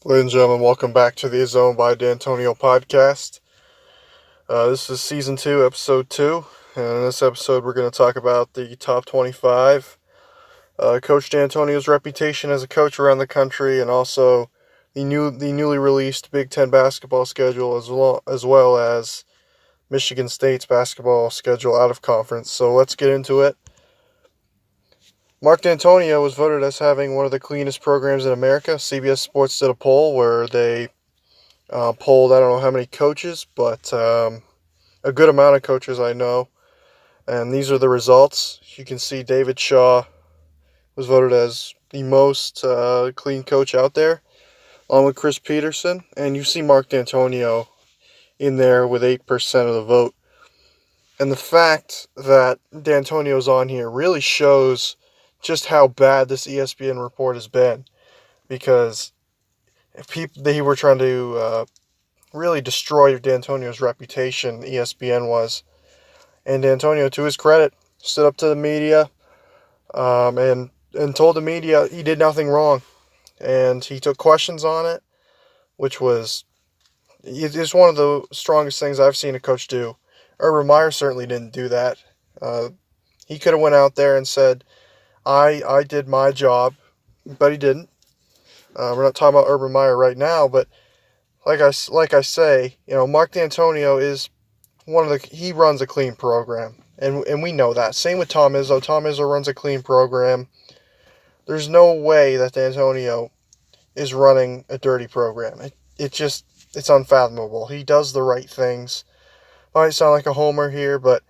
Ladies and gentlemen, welcome back to the Zone by D'Antonio podcast. This is season 2, episode 2, and in this episode we're going to talk about the top 25, Coach D'Antonio's reputation as a coach around the country, and also the newly released Big Ten basketball schedule, as well as Michigan State's basketball schedule out of conference. So let's get into it. Mark D'Antonio was voted as having one of the cleanest programs in America. CBS Sports did a poll where they polled I don't know how many coaches, but a good amount of coaches I know. And these are the results. You can see David Shaw was voted as the most clean coach out there, along with Chris Peterson. And you see Mark D'Antonio in there with 8% of the vote. And the fact that D'Antonio's on here really shows just how bad this ESPN report has been, because they were trying to really destroy D'Antonio's reputation, ESPN was. And D'Antonio, to his credit, stood up to the media and told the media he did nothing wrong. And he took questions on it, which was it's one of the strongest things I've seen a coach do. Urban Meyer certainly didn't do that. He could have went out there and said, I did my job, but he didn't. We're not talking about Urban Meyer right now, but like I say, Mark D'Antonio is he runs a clean program, and we know that. Same with Tom Izzo. Tom Izzo runs a clean program. There's no way that D'Antonio is running a dirty program. It's unfathomable. He does the right things. Might sound like a homer here, but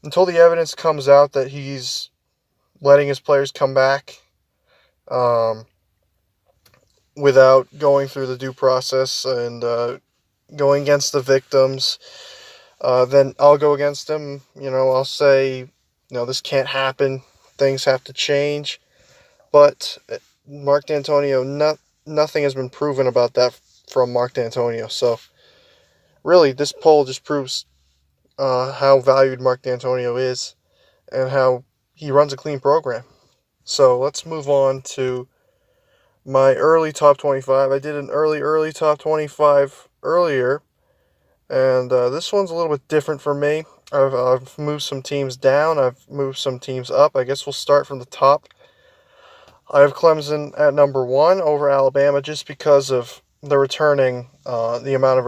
until the evidence comes out that he's letting his players come back without going through the due process and going against the victims, then I'll go against him. I'll say, this can't happen. Things have to change. But Mark D'Antonio, nothing has been proven about that from Mark D'Antonio. So really, this poll just proves how valued Mark D'Antonio is and how he runs a clean program. So let's move on to my early top 25. I did an early top 25 earlier, and this one's a little bit different for me. I've moved some teams down. I've moved some teams up. I guess we'll start from the top. I have Clemson at number 1 over Alabama just because of the amount of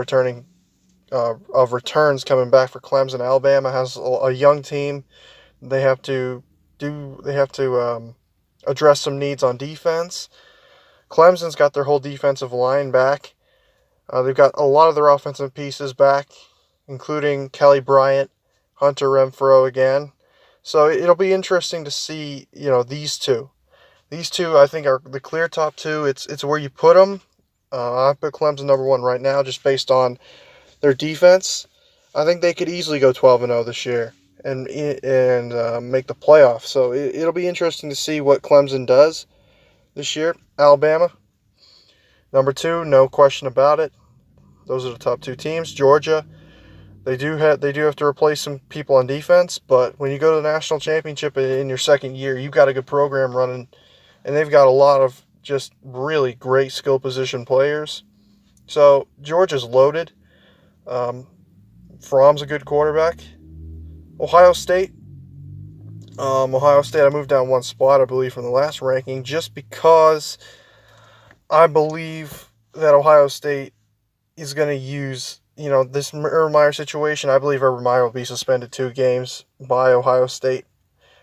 returns coming back for Clemson. Alabama has a young team. They have to address some needs on defense. Clemson's got their whole defensive line back. They've got a lot of their offensive pieces back, including Kelly Bryant, Hunter Renfrow again. So it'll be interesting to see, these two. These two, I think, are the clear top two. It's where you put them. I put Clemson number 1 right now, just based on their defense. I think they could easily go 12-0 this year and make the playoffs. So it'll be interesting to see what Clemson does this year. Alabama, number 2, no question about it. Those are the top 2 teams. Georgia, they do have to replace some people on defense, but when you go to the national championship in your second year, you've got a good program running, and they've got a lot of just really great skill position players. So Georgia's loaded. Fromm's a good quarterback. Ohio State, I moved down 1 spot, I believe, from the last ranking, just because I believe that Ohio State is going to use, this Urban Meyer situation. I believe Urban Meyer will be suspended 2 games by Ohio State,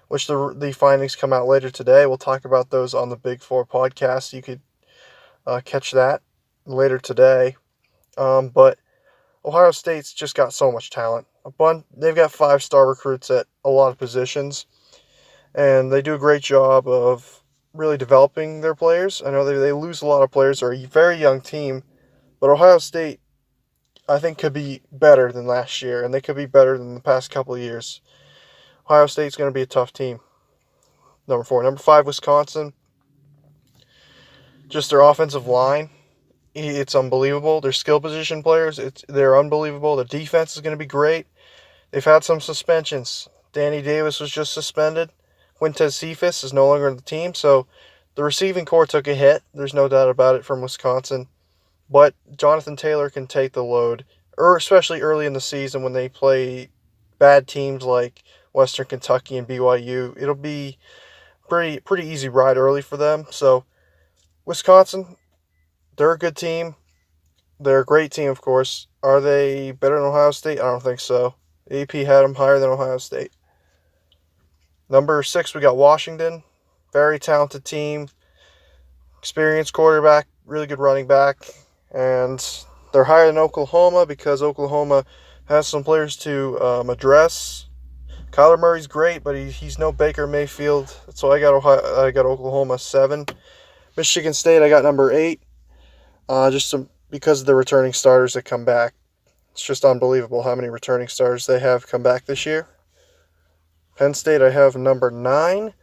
which the findings come out later today. We'll talk about those on the Big 4 podcast. You could catch that later today. But Ohio State's just got so much talent. They've got 5-star recruits at a lot of positions, and they do a great job of really developing their players. I know they lose a lot of players. They're a very young team, but Ohio State, I think, could be better than last year, and they could be better than the past couple of years. Ohio State's going to be a tough team. Number 4. Number 5, Wisconsin. Just their offensive line, it's unbelievable. Their skill position players, they're unbelievable. The defense is going to be great. They've had some suspensions. Danny Davis was just suspended. Quintez Cephas is no longer on the team, so the receiving core took a hit. There's no doubt about it from Wisconsin. but Jonathan Taylor can take the load, or especially early in the season when they play bad teams like Western Kentucky and BYU. It'll be pretty easy ride early for them. So Wisconsin, they're a good team. They're a great team, of course. Are they better than Ohio State? I don't think so. AP had them higher than Ohio State. Number 6, we got Washington. Very talented team. Experienced quarterback, really good running back. And they're higher than Oklahoma because Oklahoma has some players to address. Kyler Murray's great, but he's no Baker Mayfield. So I got Oklahoma 7. Michigan State, I got number 8. Because of the returning starters that come back. It's just unbelievable how many returning starters they have come back this year. Penn State, I have number 9.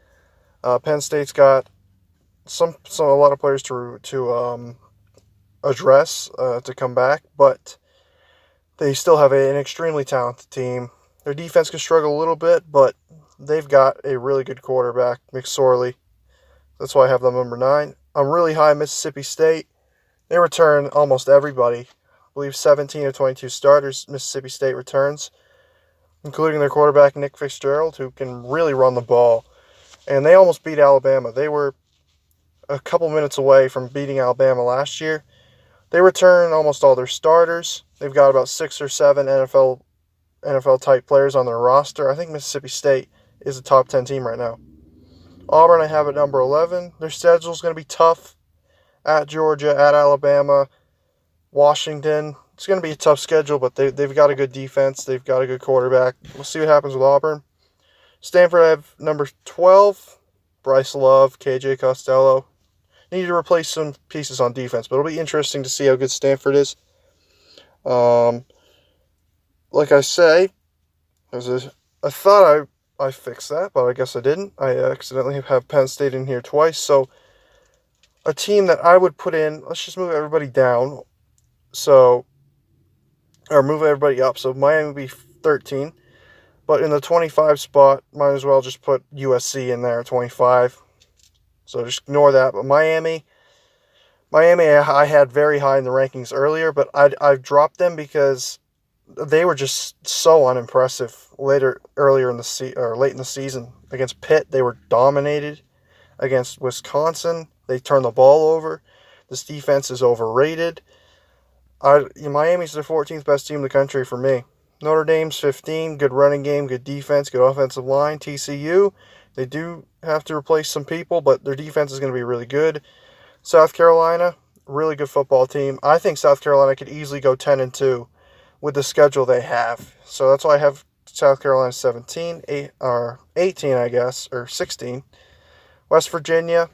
Penn State's got a lot of players to address to come back, but they still have an extremely talented team. Their defense can struggle a little bit, but they've got a really good quarterback, McSorley. That's why I have them number 9. I'm really high on Mississippi State. They return almost everybody. I believe 17 of 22 starters Mississippi State returns, including their quarterback Nick Fitzgerald, who can really run the ball. And they almost beat Alabama. They were a couple minutes away from beating Alabama last year. They return almost all their starters. They've got about 6 or 7 NFL type players on their roster. I think Mississippi State is a top 10 team right now. Auburn, I have at number 11. Their schedule is going to be tough. At Georgia, at Alabama, Washington. It's going to be a tough schedule, but they've got a good defense. They've got a good quarterback. We'll see what happens with Auburn. Stanford, I have number 12. Bryce Love, KJ Costello. Need to replace some pieces on defense, but it'll be interesting to see how good Stanford is. Like I say, I thought I fixed that, but I guess I didn't. I accidentally have Penn State in here twice, so a team that I would put in, let's just move everybody down, or move everybody up. So Miami would be 13, but in the 25 spot, might as well just put USC in there at 25. So just ignore that. But Miami, I had very high in the rankings earlier, but I've dropped them because they were just so unimpressive late in the season. Against Pitt, they were dominated. Against Wisconsin, they turned the ball over. This defense is overrated. Miami's the 14th best team in the country for me. Notre Dame's 15, good running game, good defense, good offensive line. TCU, they do have to replace some people, but their defense is going to be really good. South Carolina, really good football team. I think South Carolina could easily go 10-2 with the schedule they have. So that's why I have South Carolina 17, 18, I guess, or 16. West Virginia,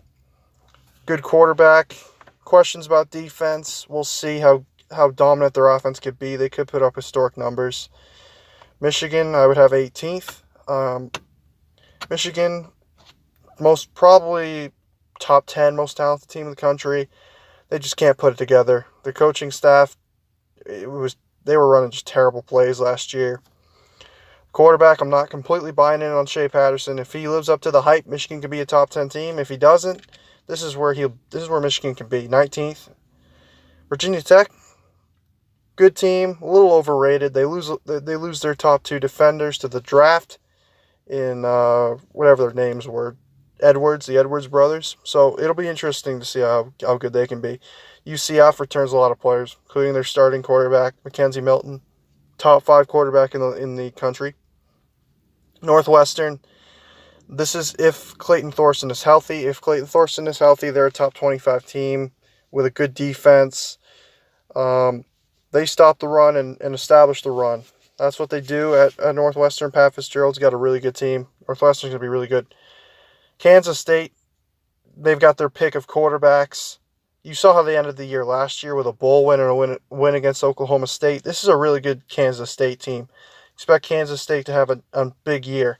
good quarterback. Questions about defense. We'll see how dominant their offense could be. They could put up historic numbers. Michigan, I would have 18th. Michigan, most probably top 10 most talented team in the country. They just can't put it together. Their coaching staff, they were running just terrible plays last year. Quarterback, I'm not completely buying in on Shea Patterson. If he lives up to the hype, Michigan could be a top 10 team. If he doesn't, this is where Michigan can be. 19th. Virginia Tech, good team, a little overrated. They lose their top 2 defenders to the draft in whatever their names were. The Edwards brothers. So it'll be interesting to see how good they can be. UCF returns a lot of players, including their starting quarterback, Mackenzie Milton, top 5 quarterback in the country. Northwestern, this is if Clayton Thorson is healthy. If Clayton Thorson is healthy, they're a top 25 team with a good defense. They stop the run and establish the run. That's what they do at Northwestern. Pat Fitzgerald's got a really good team. Northwestern's going to be really good. Kansas State, they've got their pick of quarterbacks. You saw how they ended the year last year with a bowl win and a win against Oklahoma State. This is a really good Kansas State team. Expect Kansas State to have a big year.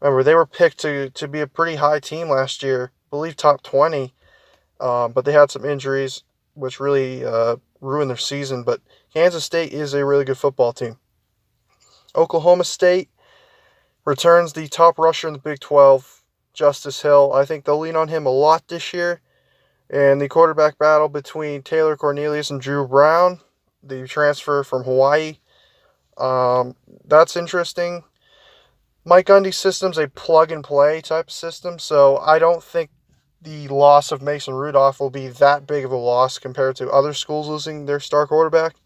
Remember, they were picked to be a pretty high team last year, I believe top 20, but they had some injuries, which really ruined their season. But Kansas State is a really good football team. Oklahoma State returns the top rusher in the Big 12, Justice Hill. I think they'll lean on him a lot this year. And the quarterback battle between Taylor Cornelius and Drew Brown, the transfer from Hawaii. That's interesting. Mike Gundy's system's a plug-and-play type of system, so I don't think the loss of Mason Rudolph will be that big of a loss compared to other schools losing their star quarterback.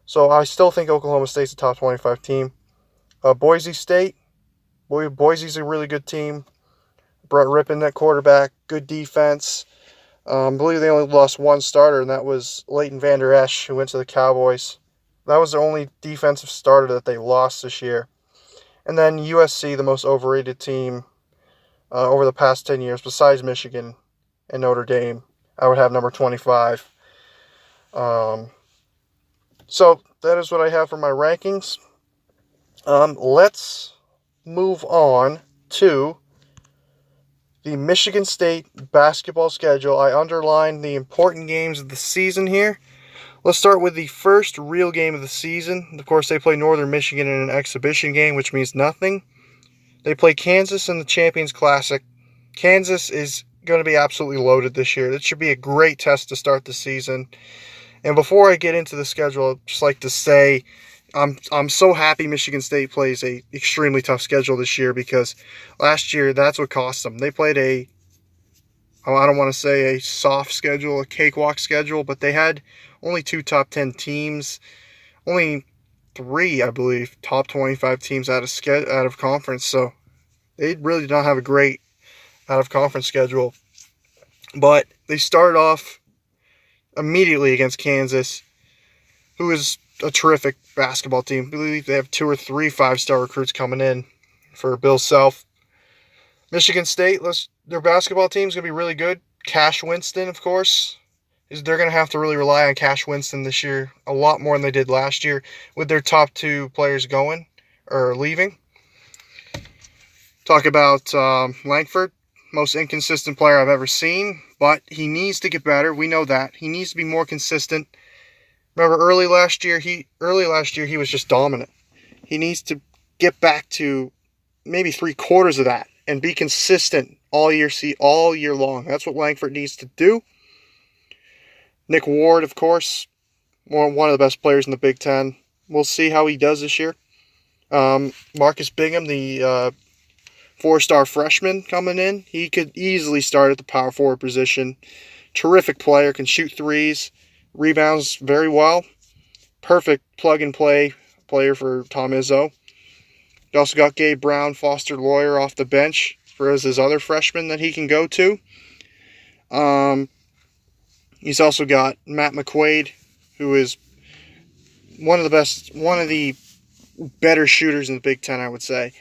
So I still think Oklahoma State's a top 25 team. Boise State, Boise's a really good team. Brett Rippon at quarterback, good defense. I believe they only lost one starter, and that was Leighton Vander Esch, who went to the Cowboys. That was the only defensive starter that they lost this year. And then USC, the most overrated team over the past 10 years, besides Michigan and Notre Dame, I would have number 25. So that is what I have for my rankings. Let's move on to the Michigan State basketball schedule. I underlined the important games of the season here. Let's start with the first real game of the season. Of course, they play Northern Michigan in an exhibition game, which means nothing. They play Kansas in the Champions Classic. Kansas is going to be absolutely loaded this year. It should be a great test to start the season. And before I get into the schedule, I'd just like to say I'm so happy Michigan State plays a extremely tough schedule this year, because last year that's what cost them. They played I don't want to say a soft schedule, a cakewalk schedule, but they had only 2 top 10 teams, only 3, I believe, top 25 teams out of conference. So they really did not have a great out of conference schedule. But they started off immediately against Kansas, who is a terrific basketball team. I believe they have 2 or 3 5-star recruits coming in for Bill Self. Michigan State, their basketball team is going to be really good. Cash Winston, of course, they're going to have to really rely on Cash Winston this year a lot more than they did last year, with their top 2 players going or leaving. Talk about Langford, most inconsistent player I've ever seen, but he needs to get better. We know that. He needs to be more consistent. Remember, early last year he was just dominant. He needs to get back to maybe 3/4 of that and be consistent all year long. That's what Langford needs to do. Nick Ward, of course, one of the best players in the Big Ten. We'll see how he does this year. Marcus Bingham, the 4-star freshman coming in, he could easily start at the power forward position. Terrific player, can shoot threes, rebounds very well. Perfect plug-and-play player for Tom Izzo. You also got Gabe Brown, Foster Loyer off the bench for his other freshman that he can go to. He's also got Matt McQuaid, who is one of the better shooters in the Big Ten, I would say.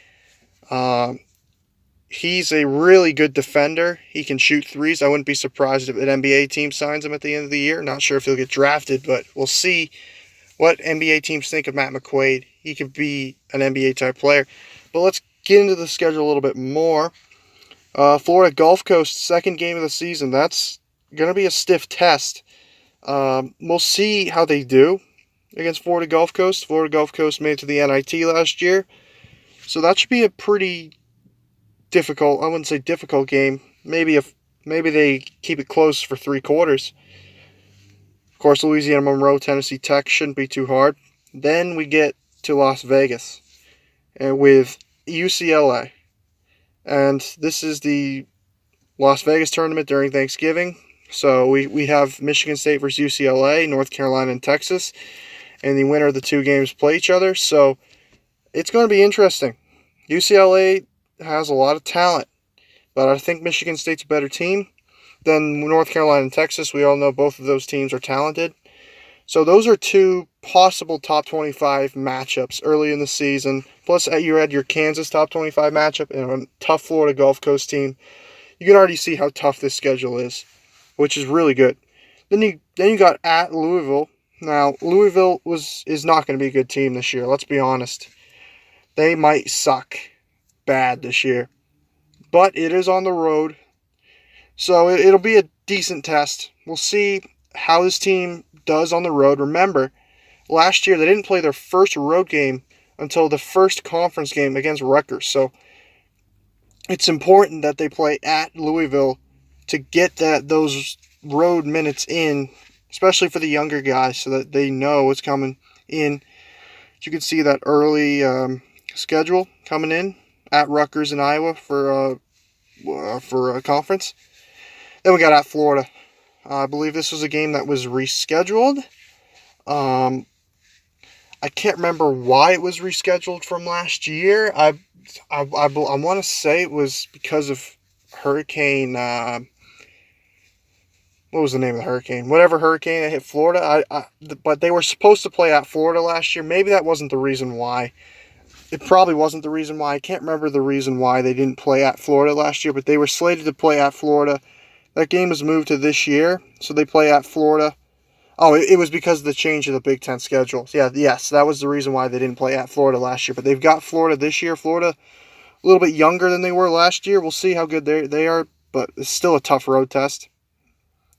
He's a really good defender. He can shoot threes. I wouldn't be surprised if an NBA team signs him at the end of the year. Not sure if he'll get drafted, but we'll see what NBA teams think of Matt McQuaid. He could be an NBA-type player. But let's get into the schedule a little bit more. Florida Gulf Coast, second game of the season. That's going to be a stiff test. We'll see how they do against Florida Gulf Coast. Florida Gulf Coast made it to the NIT last year. So that should be a pretty difficult, I wouldn't say difficult game. Maybe they keep it close for 3/4. Of course, Louisiana Monroe, Tennessee Tech shouldn't be too hard. Then we get to Las Vegas with UCLA. And this is the Las Vegas tournament during Thanksgiving. So we have Michigan State versus UCLA, North Carolina and Texas. And the winner of the 2 games play each other. So it's going to be interesting. UCLA has a lot of talent, but I think Michigan State's a better team than North Carolina and Texas. We all know both of those teams are talented. So those are 2 possible top 25 matchups early in the season. Plus, you had your Kansas top 25 matchup and a tough Florida Gulf Coast team. You can already see how tough this schedule is, which is really good. Then you got at Louisville. Now, Louisville is not going to be a good team this year. Let's be honest. They might suck bad this year. But it is on the road. So it'll be a decent test. We'll see how this team does on the road. Remember, last year they didn't play their first road game until the first conference game against Rutgers. So it's important that they play at Louisville to get those road minutes in, especially for the younger guys, so that they know what's coming in. You can see that early schedule coming in at Rutgers in Iowa for a conference. Then we got at Florida. I believe this was a game that was rescheduled. I can't remember why it was rescheduled from last year. I want to say it was because of Hurricane. What was the name of the hurricane? Whatever hurricane that hit Florida. But they were supposed to play at Florida last year. Maybe that wasn't the reason why. It probably wasn't the reason why. I can't remember the reason why they didn't play at Florida last year, but they were slated to play at Florida. That game was moved to this year, so they play at Florida. Oh, it was because of the change of the Big Ten schedule. Yeah, yes, that was the reason why they didn't play at Florida last year. But they've got Florida this year. Florida, a little bit younger than they were last year. We'll see how good they are, but it's still a tough road test.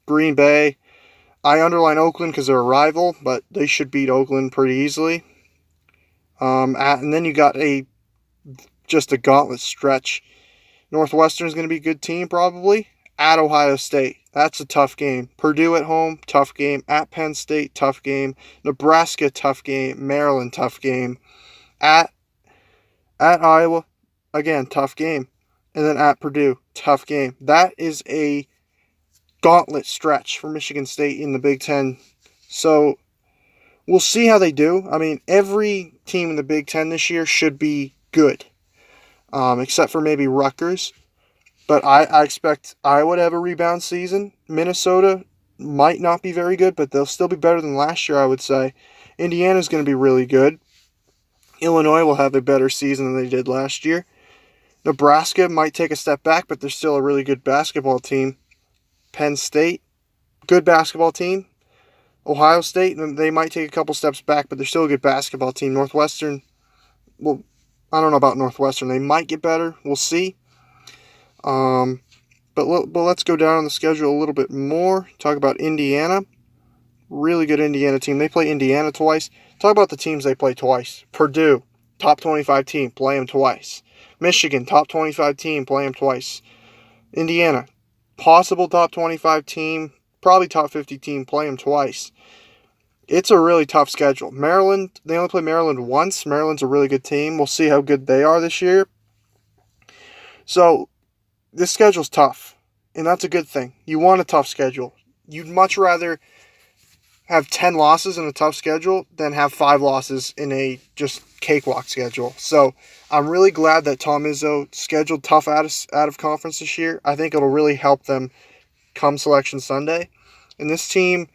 Green Bay, I underline Oakland because they're a rival, but they should beat Oakland pretty easily. And then you got just a gauntlet stretch. Northwestern's going to be a good team probably. At Ohio State, that's a tough game. Purdue at home, tough game. At Penn State, tough game. Nebraska, tough game. Maryland, tough game. At Iowa, again, tough game. And then at Purdue, tough game. That is a gauntlet stretch for Michigan State in the Big Ten. So we'll see how they do. I mean, every team in the Big Ten this year should be good, except for maybe Rutgers. But I expect Iowa to have a rebound season. Minnesota might not be very good, but they'll still be better than last year, I would say. Indiana's going to be really good. Illinois will have a better season than they did last year. Nebraska might take a step back, but they're still a really good basketball team. Penn State, good basketball team. Ohio State, they might take a couple steps back, but they're still a good basketball team. Northwestern, well, I don't know about Northwestern. They might get better. We'll see. But let's go down on the schedule a little bit more. Talk about Indiana. Really good Indiana team. They play Indiana twice. Talk about the teams they play twice. Purdue, top 25 team, play them twice. Michigan, top 25 team, play them twice. Indiana, possible top 25 team, probably top 50 team, play them twice. It's a really tough schedule. Maryland, they only play Maryland once. Maryland's a really good team. We'll see how good they are this year. So, this schedule's tough, and that's a good thing. You want a tough schedule. You'd much rather have 10 losses in a tough schedule than have 5 losses in a just cakewalk schedule. So I'm really glad that Tom Izzo scheduled tough out of conference this year. I think it'll really help them come Selection Sunday. And this team,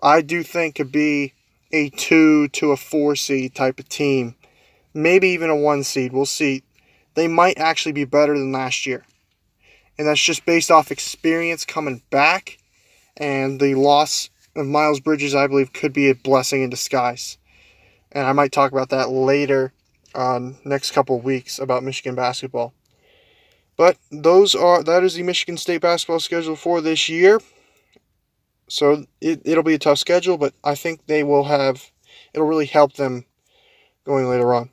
I do think, could be a 2 to a 4 seed type of team. Maybe even a 1 seed. We'll see. They might actually be better than last year. And that's just based off experience coming back. And the loss of Miles Bridges, I believe, could be a blessing in disguise. And I might talk about that later on next couple of weeks about Michigan basketball. But that is the Michigan State basketball schedule for this year. So it'll be a tough schedule, but I think it'll really help them going later on.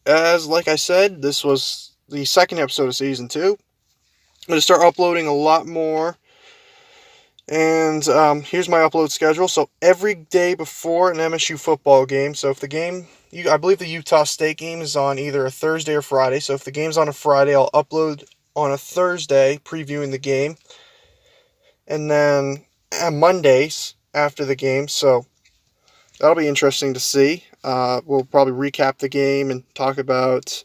Like I said, this was the second episode of Season 2. I'm going to start uploading a lot more. And here's my upload schedule. So every day before an MSU football game. So if the game, I believe the Utah State game is on either a Thursday or Friday. So if the game's on a Friday, I'll upload on a Thursday previewing the game. And then Mondays after the game. So that'll be interesting to see. We'll probably recap the game and talk about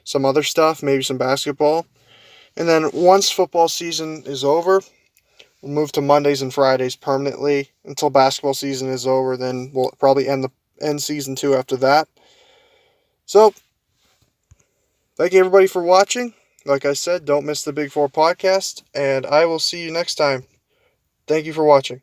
some other stuff, maybe some basketball. And then once football season is over, we'll move to Mondays and Fridays permanently until basketball season is over. Then we'll probably end Season 2 after that. So, thank you everybody for watching. Like I said, don't miss the Big Four podcast, and I will see you next time. Thank you for watching.